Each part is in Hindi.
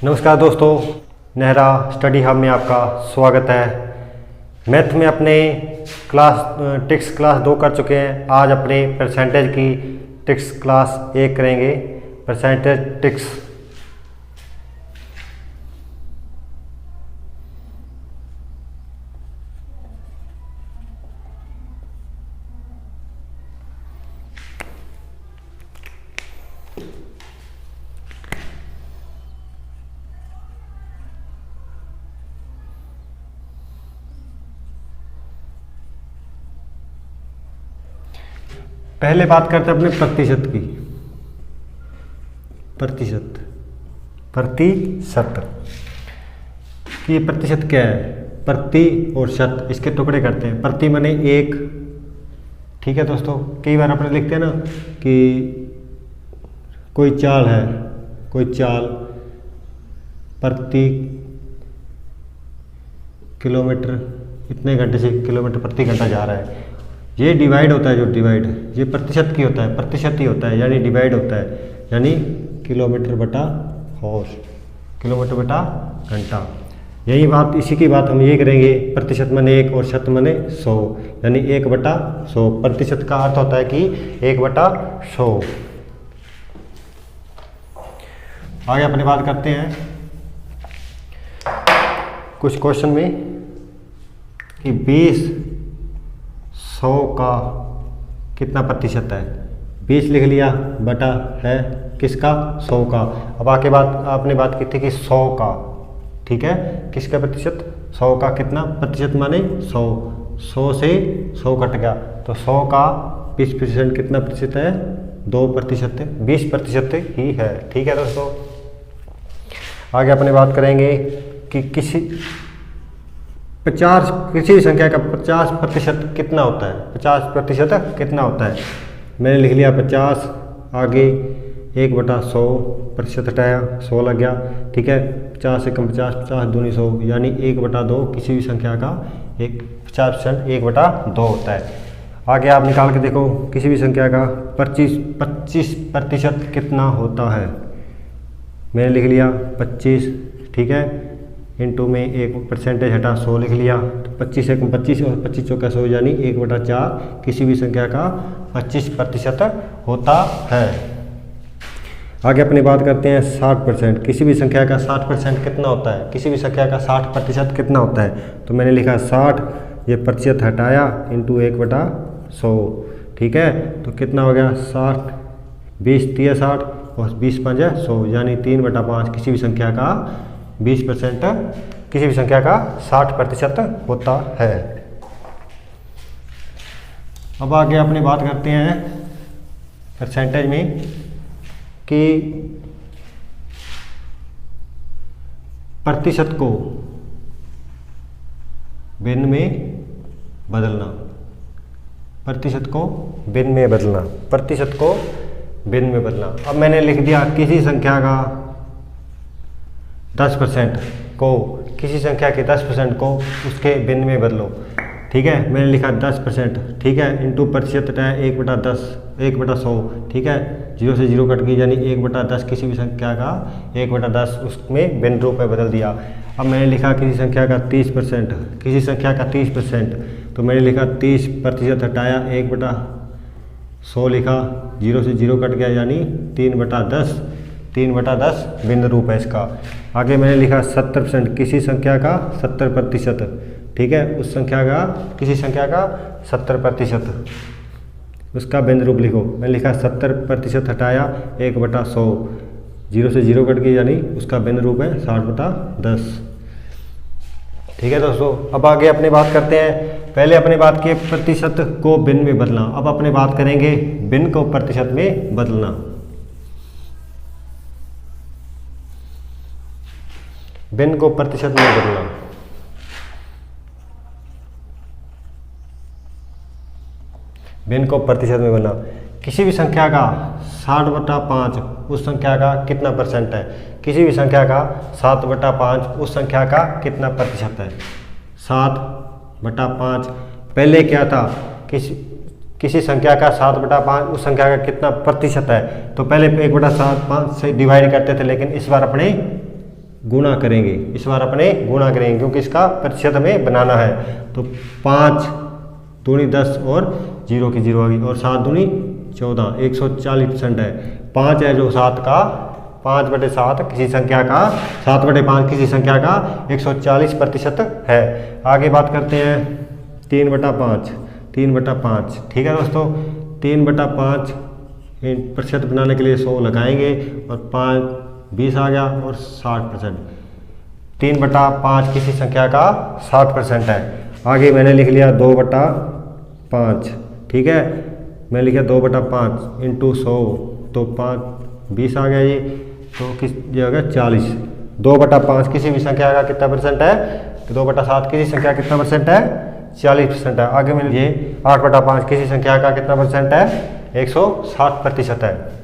नमस्कार दोस्तों, नेहरा स्टडी हब में आपका स्वागत है। मैथ में अपने टिक्स क्लास 2 कर चुके हैं। आज अपने परसेंटेज की टिक्स क्लास 1 करेंगे। Percentage ticks. पहले बात करते हैं अपने प्रतिशत की। प्रतिशत कि ये प्रतिशत क्या है? प्रति और शत, इसके टुकड़े करते हैं। प्रति माने 1। ठीक है दोस्तों, कई बार अपने लिखते हैं ना कि कोई चाल है, कोई चाल प्रति किलोमीटर इतने घंटे से किलोमीटर प्रति घंटा जा रहा है। ये डिवाइड होता है, जो डिवाइड ये प्रतिशत की होता है, प्रतिशत ही होता है, यानी डिवाइड होता है, यानी किलोमीटर बटा हॉर्स, किलोमीटर बटा घंटा। यही बात, इसी की बात हम ये करेंगे। प्रतिशत माने 1 और शत माने 100, यानी 1/100। प्रतिशत का अर्थ होता है कि 1/100। आगे अपनी बात करते हैं कुछ क्वेश्चन में कि 20/100 का कितना प्रतिशत है। 20 लिख लिया, बटा है किसका? 100 का। अब आके आपने बात की थी कि 100 का, ठीक है, किसका प्रतिशत? 100 का। कितना प्रतिशत माने 100। 100 से 100 कट गया तो 100 का 20% कितना प्रतिशत है? 2%। 20% ही है। ठीक है दोस्तों, आगे अपने बात करेंगे कि किसी भी संख्या का 50% कितना होता है? 50% कितना होता है? मैंने लिख लिया 50, आगे 1/100, प्रतिशत हटाया, 100 लग गया। ठीक है, 50 से कम 50, 50 दूनी 100, यानी 1/2 किसी भी संख्या का 50% 1/2 होता है। आगे आप निकाल के देखो, किसी भी संख्या का 25% कितना होता है? मैंने लिख लिया 25, ठीक है, इंटू में एक परसेंटेज हटा 100 लिख लिया, तो 25 से 25 और 25 चौका 100, यानी 1/4 किसी भी संख्या का 25% होता है। आगे अपनी बात करते हैं 60%। किसी भी संख्या का 60% कितना होता है? किसी भी संख्या का 60% कितना होता है? तो मैंने लिखा 60, ये प्रतिशत हटाया, इंटू 1/100। ठीक है, तो कितना हो गया? 60, 20 3 60 और 20 5 100, यानी 3/5 किसी भी संख्या का 20%, किसी भी संख्या का 60% होता है। अब आगे अपनी बात करते हैं परसेंटेज में कि प्रतिशत को भिन्न में बदलना। प्रतिशत को भिन्न में बदलना, प्रतिशत को भिन्न में बदलना। अब मैंने लिख दिया किसी संख्या का 10% को, किसी संख्या के 10% को उसके भिन्न में बदलो। ठीक है, मैंने लिखा 10%, ठीक है, इंटू प्रतिशत हटाया 1/10, 1/100। ठीक है, 0 से 0 कट गई, यानी 1/10 किसी भी संख्या का 1/10 उसमें भिन्न रूप में बदल दिया। अब मैंने लिखा किसी संख्या का 30%, किसी संख्या का 30%, तो मैंने लिखा 30% हटाया 1/100 लिखा, 0 से 0 कट गया, यानी 3/10, 3/10 भिन्न रूप है इसका। आगे मैंने लिखा 70%, किसी संख्या का 70%, ठीक है, उस संख्या का, किसी संख्या का 70%, उसका भिन्न रूप लिखो। मैंने लिखा 70% हटाया 1/100, 0 से 0 कट गई, यानी उसका भिन्न रूप है 60/10। ठीक है दोस्तों, अब आगे अपनी बात करते हैं। पहले अपनी बात की प्रतिशत को भिन्न में बदलना, अब अपनी बात करेंगे भिन्न को प्रतिशत में बदलना। भिन्न को प्रतिशत में बदलना। भिन्न को प्रतिशत में बदलना। किसी भी संख्या का 60/5 उस संख्या का कितना परसेंट है? किसी भी संख्या का 7/5 उस संख्या का कितना प्रतिशत है? 7/5। पहले क्या था? किसी संख्या का 7/5 उस संख्या का कितना प्रतिशत है? तो पहले 1/7 5 से डिवाइड करते थे, लेकिन इस बार अपने गुणा करेंगे, इस बार अपने गुणा करेंगे क्योंकि इसका प्रतिशत हमें बनाना है। तो 5 दूनी 10 और 0 की 0 आ गई और 7 दूनी 14, 140% है। 5 है जो 7 का 5/7 किसी संख्या का 7/5 किसी संख्या का 140% है। आगे बात करते हैं 3/5, 3/5 ठीक है दोस्तों। 3/5 प्रतिशत बनाने के लिए 100 लगाएंगे और 5 20 आ गया और 60%। 3/5 किसी संख्या का 60% है। आगे मैंने लिख लिया 2/5 ठीक है, मैंने लिखा 2/5 इंटू 100 तो 5 20 आ गया ये, तो किस जगह 40। 2/5 किसी भी संख्या का कितना परसेंट है, 2/7 किसी संख्या कितना परसेंट है, 40% है। आगे मैंने ये 8/5 किसी संख्या का कितना परसेंट है, 160% है।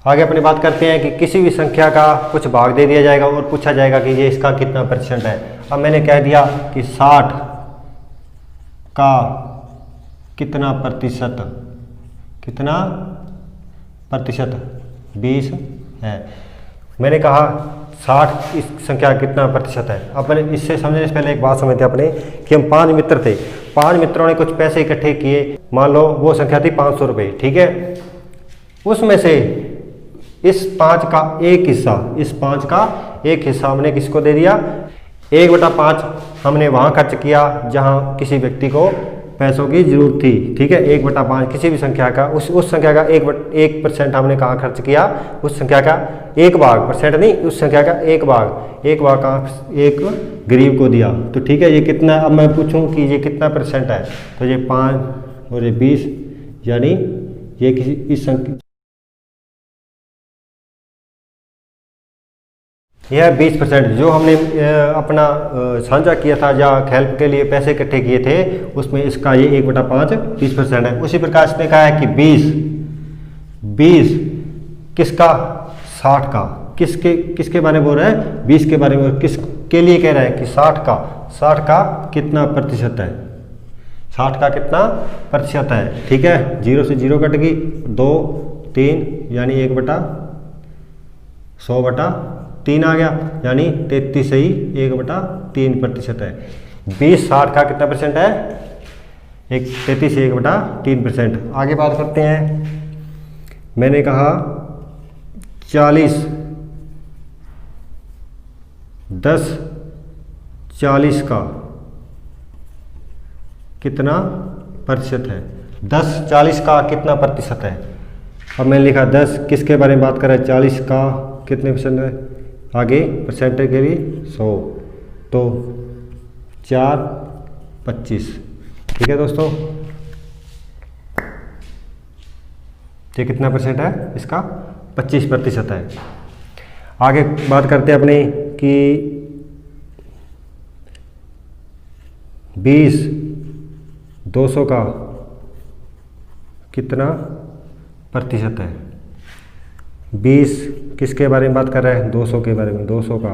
आगे अपनी बात करते हैं कि किसी भी संख्या का कुछ भाग दे दिया जाएगा और पूछा जाएगा कि ये इसका कितना प्रतिशत है। अब मैंने कह दिया कि 60 का कितना प्रतिशत, कितना प्रतिशत 20 है। मैंने कहा 60 इस संख्या कितना प्रतिशत है। अब मैंने इससे समझने से पहले एक बात समझते अपने कि हम 5 मित्र थे, 5 मित्रों ने कुछ पैसे इकट्ठे किए, मान लो वो संख्या थी 500 रुपये ठीक है। उसमें से इस 5 का एक हिस्सा, इस 5 का एक हिस्सा हमने किसको दे दिया, 1/5 हमने वहाँ खर्च किया जहाँ किसी व्यक्ति को पैसों की जरूरत थी ठीक है। 1/5 किसी भी संख्या का उस संख्या का 1% हमने कहाँ खर्च किया, उस संख्या का एक भाग, परसेंट नहीं, उस संख्या का एक भाग का एक गरीब को दिया। तो ठीक है, ये कितना, अब मैं पूछूं कि ये कितना परसेंट है, तो ये 5 और ये 20 यानी ये किसी इस संख्या यह 20% जो हमने अपना साझा किया था या हेल्प के लिए पैसे इकट्ठे किए थे उसमें इसका ये 1/5 20% है। उसी प्रकार इसने कहा है कि 20 किसका, 60 का, किसके बारे में बोल रहा है, 20 के बारे में, किसके लिए कह रहा है कि 60 का कितना प्रतिशत है, 60 का कितना प्रतिशत है ठीक है। 0 से 0 कट गई, 2 3 यानी 1/100/3 आ गया यानी 33 से ही 1/3% है। 20 60 का कितना परसेंट है, 33 से 1/3%। आगे बात करते हैं, मैंने कहा 40 10 40 का कितना प्रतिशत है, 10 40 का कितना प्रतिशत है। अब मैंने लिखा 10 किसके बारे में बात कर रहा है, 40 का कितने परसेंट है, आगे परसेंटेज के भी 100 तो 4 25 ठीक है दोस्तों। ये कितना परसेंट है, इसका 25% है। आगे बात करते हैं अपने कि 20 200 का कितना प्रतिशत है। 20 किसके बारे में बात कर रहा है, 200 के बारे में, 200 का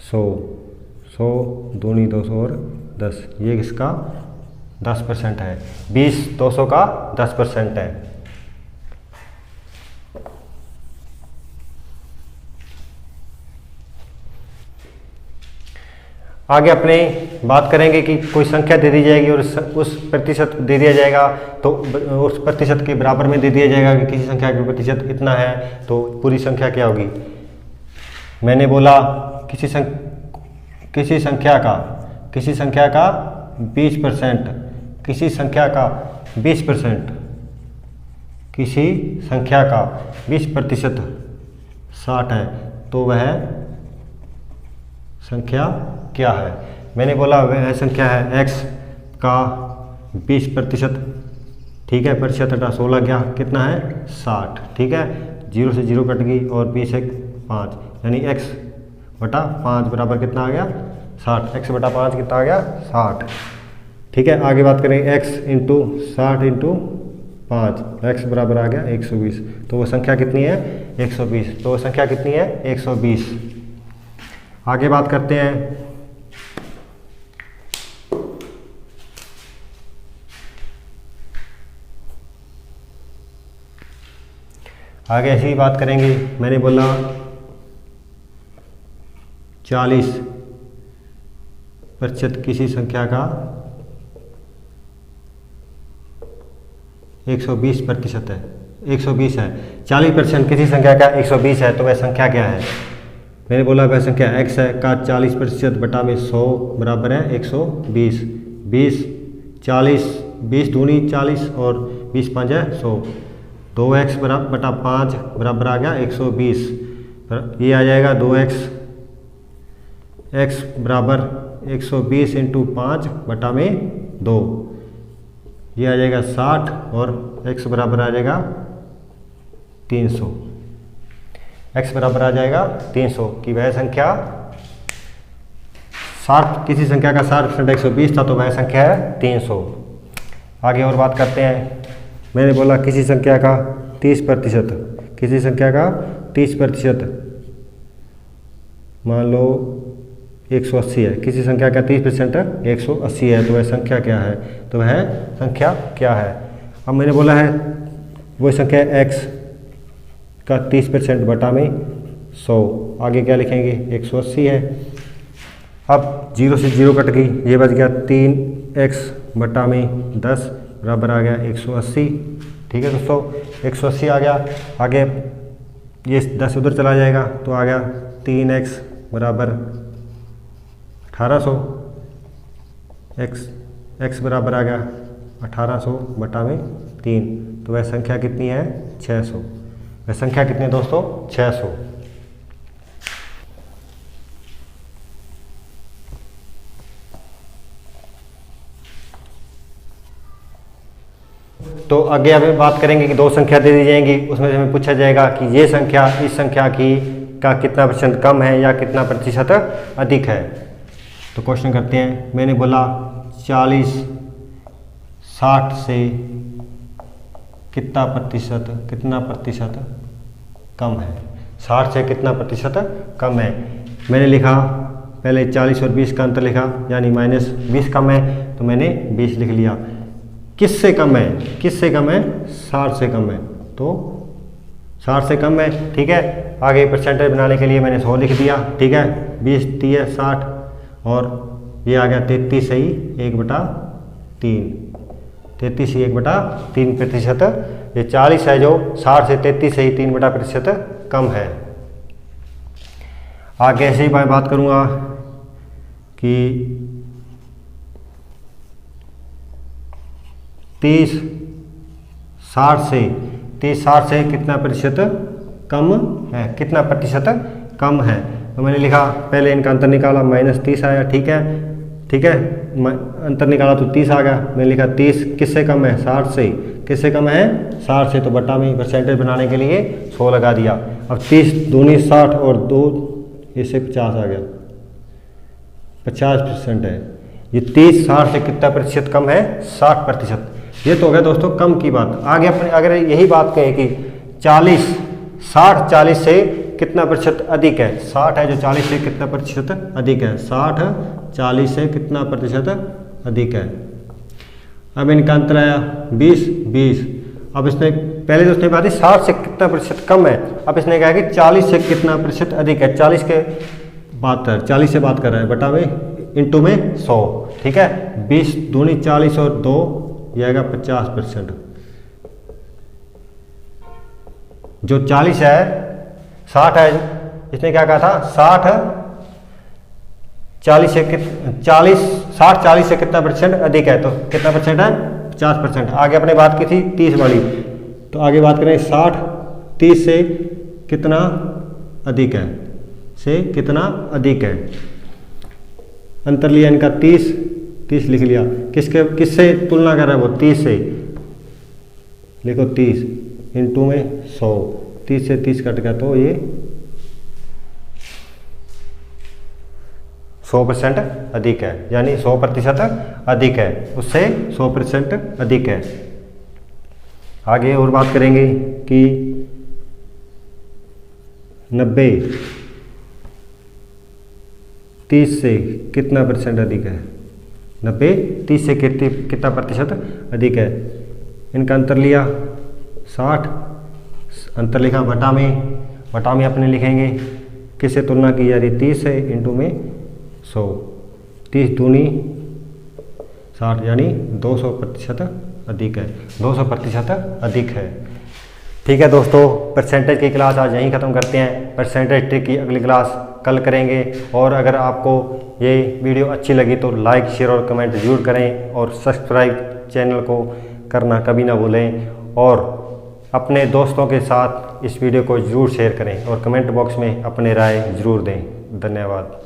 100 दूनी 200 और 10 ये किसका 10% है। 20 200 का 10% है। आगे अपने बात करेंगे कि कोई संख्या दे दी जाएगी और उस प्रतिशत दे दिया जाएगा तो उस प्रतिशत के बराबर में दे दिया जाएगा कि किसी संख्या का प्रतिशत इतना है तो पूरी संख्या क्या होगी। मैंने बोला किसी संख्या का 20%, किसी संख्या का 20%, किसी संख्या का 20% 60 है तो वह संख्या क्या है। मैंने बोला वह संख्या है x का 20% ठीक है, प्रतिशत हटा 16 क्या कितना है 60 ठीक है। 0 से 0 कट गई और 20 एक 5 यानी x/5 बराबर कितना आ गया 60, x/5 कितना आ गया 60 ठीक है। आगे बात करेंगे x इंटू 60 इंटू 5 x बराबर आ गया 120 तो वो संख्या कितनी है 120, तो वो संख्या कितनी है 120। आगे बात करते हैं आगे ऐसी ही बात करेंगे। मैंने बोला 40% किसी संख्या का 120% है, 120 है। 40% किसी संख्या का 120 है तो वह संख्या क्या है? मैंने बोला वह संख्या x है का 40% बटा में 100 बराबर है 120। 20 40 20 दूनी 40 और 20 5 है 100। 2x बटा 5 बराबर आ गया 120। ये आ जाएगा 2x x बराबर 120 इंटू 5 बटा में 2। ये आ जाएगा 60 और x बराबर आ जाएगा 300। x बराबर आ जाएगा 300 की वह संख्या 60 किसी संख्या का 60% 120 था तो वह संख्या है 300। आगे और बात करते हैं। मैंने बोला किसी संख्या का 30%, किसी संख्या का 30% मान लो 180 है। किसी संख्या का 30% 180 है तो वह संख्या क्या है? तो वह संख्या क्या है? अब मैंने बोला है वो संख्या x का 30% बटा में 100। आगे क्या लिखेंगे? 180 है। अब 0 से 0 कट गई, ये बच गया 3x बटा में 10 बराबर आ गया 180। ठीक है दोस्तों, 180 आ गया। आगे ये 10 उधर चला जाएगा तो आ गया 3x बराबर 1800। x बराबर आ गया 1800 बटा में 3 तो वह संख्या कितनी है? 600। वह संख्या कितनी है दोस्तों? 600। तो आगे अब बात करेंगे कि दो संख्या दे दी जाएंगी, उसमें से हमें पूछा जाएगा कि ये संख्या इस संख्या की का कितना % कम है या कितना प्रतिशत अधिक है। तो क्वेश्चन करते हैं। मैंने बोला 40 60 से कितना प्रतिशत कम है? 60 से कितना प्रतिशत कम है? मैंने लिखा पहले 40 और 20 का अंतर लिखा, यानी -20 कम है तो मैंने 20 लिख लिया। किससे कम है? किससे कम है? 60 से कम है तो 60 से कम है। ठीक है, आगे परसेंटेज बनाने के लिए मैंने 100 लिख दिया। ठीक है, 20 30 60 और ये आ गया 33 ही 1/3। 33 ही 1/3 प्रतिशत। ये 40 है जो 60 से 33 से ही 3% कम है। आगे ऐसे ही मैं बात करूँगा कि 30 60 से कितना प्रतिशत कम है? कितना प्रतिशत कम है? तो मैंने लिखा पहले इनका अंतर निकाला, -30 आया। ठीक है, अंतर निकाला तो 30 आ गया। मैंने लिखा 30 किससे कम है? 60 से। किससे कम है? 60 से। तो बटा में परसेंटेज बनाने के लिए 100 लगा दिया। अब 30 दूनी 60 और 2 इससे 50 आ गया, 50% है। ये 30 60 से कितना प्रतिशत कम है? 60%। ये तो हो गया दोस्तों कम की बात। आगे अपने अगर यही बात कहें कि 40 से कितना प्रतिशत अधिक है? 60 है जो 40 से कितना प्रतिशत अधिक है? 60 40 से कितना प्रतिशत अधिक है? अब इनका अंतर आया 20। अब इसने पहले तो उसने बात है 60 से कितना प्रतिशत कम है। अब इसने कहा कि 40 से कितना प्रतिशत अधिक है। 40 से बात कर रहा है बटा में इंटू में 100। ठीक है, 20 दूनी 40 और 2 ये आएगा 50%। जो 40 है 60 है, इसने क्या कहा था? 40 से कितना % अधिक है? तो कितना % है? 50%। आगे अपने बात की थी 30 वाली, तो आगे बात करें 30 से कितना अधिक है? अधिक है। अंतर लिया इनका 30 लिख लिया। किससे तुलना कर रहा है वो? 30 से। लिखो 30 इंटू में 100। 30 से 30 कट गया तो ये 100% अधिक है, यानी 100% अधिक है, उससे 100% अधिक है। आगे और बात करेंगे कि 90 30 से कितना % अधिक है? 90 30 से कितना प्रतिशत अधिक है? इनका अंतर लिया 60 अंतर लिखा, बटा में अपने लिखेंगे किससे तुलना की जा रही, 30 से, इंटू में 100, 30 दूनी 60 यानी 200% अधिक है, 200% अधिक है। ठीक है दोस्तों, परसेंटेज की क्लास आज यहीं ख़त्म करते हैं। परसेंटेज ट्रिक की अगली क्लास कल करेंगे। और अगर आपको ये वीडियो अच्छी लगी तो लाइक, शेयर और कमेंट ज़रूर करें और सब्सक्राइब चैनल को करना कभी ना भूलें और अपने दोस्तों के साथ इस वीडियो को ज़रूर शेयर करें और कमेंट बॉक्स में अपने राय ज़रूर दें। धन्यवाद।